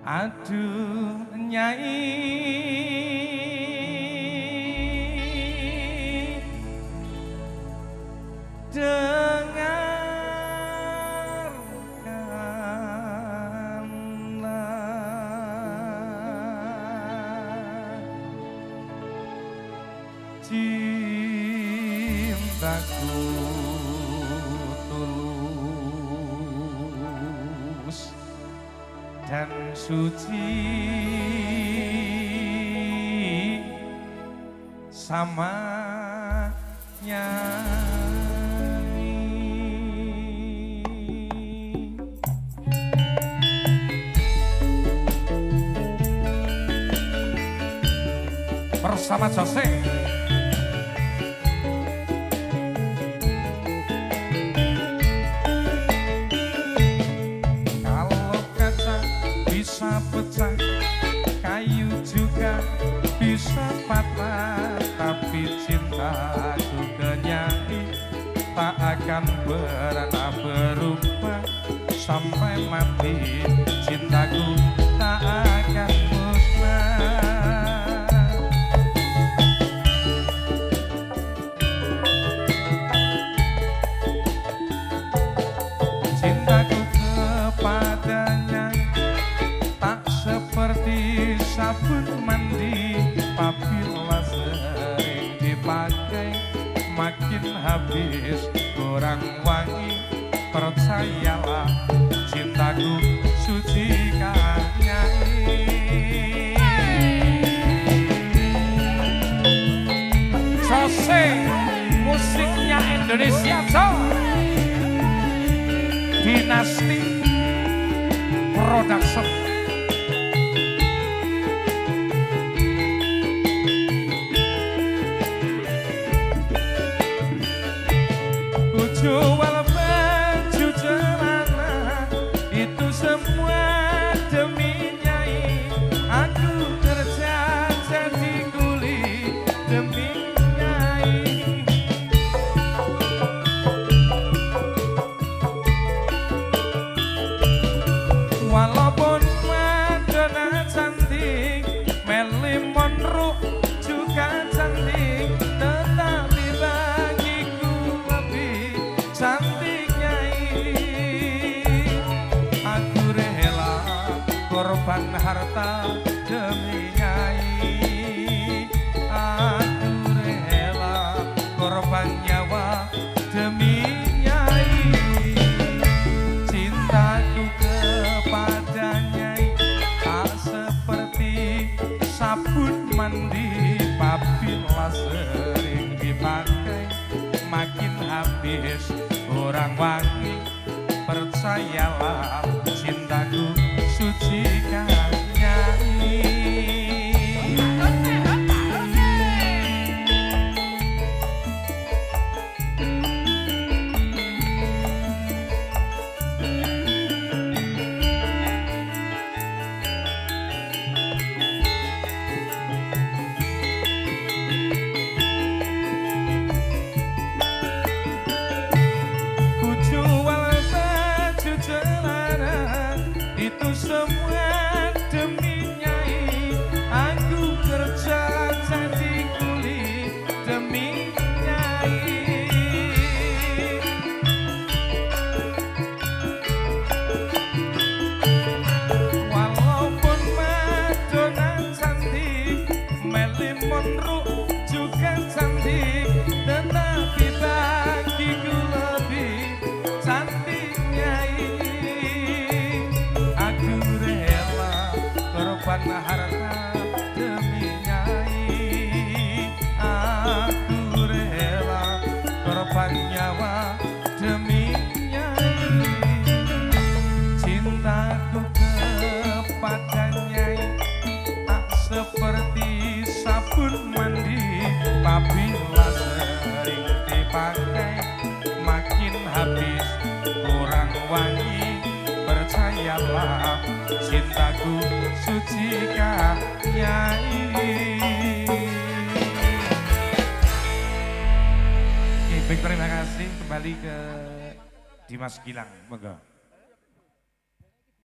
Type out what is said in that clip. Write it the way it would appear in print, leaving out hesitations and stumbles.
Aduh Nyai dengarkanlah cintaku tulus dan suci sama Nyai. Bersama Jose. Bisa pecah, kayu juga bisa patah, tapi cintaku ke Nyai tak akan pernah berubah sampai mati. Cintaku tak akan musnah. Cintaku kepadanya seperti sabun mandi, apabila sering dipakai makin habis kurang wangi. Percayalah cintaku suci karena Jose musiknya Indonesia Dinasti Production. Jual baju celana itu semua demi Nyai. Aku kerja jadi kuli demi Nyai. Walaupun Madonna cantik, Marilyn Monroe juga cantik, tetapi bagiku cantik Nyai. Aku rela korban harta demi Nyai. Aku rela korban nyawa demi Nyai. Cintaku kepada Nyai tak seperti sabun mandi, apabila sering dipakai makin habis orang wangi. Percayalah cintaku suci karena Nyai. Itu semua demi Nyai. Aku kerja jadi kuli demi Nyai. Walaupun Madonna cantik, Marilyn Monroe juga cantik, tetapi bagiku lebih cantik Nyai. Korban harta demi Nyai. Aku rela korban nyawa demi Nyai. Cintaku kepada Nyai tak seperti sabun mandi, apabila sering dipakai makin habis kurang wangi. Percayalah cintaku suci karena Nyai. Baik, terima kasih. Kembali ke Dimas Gilang, monggo.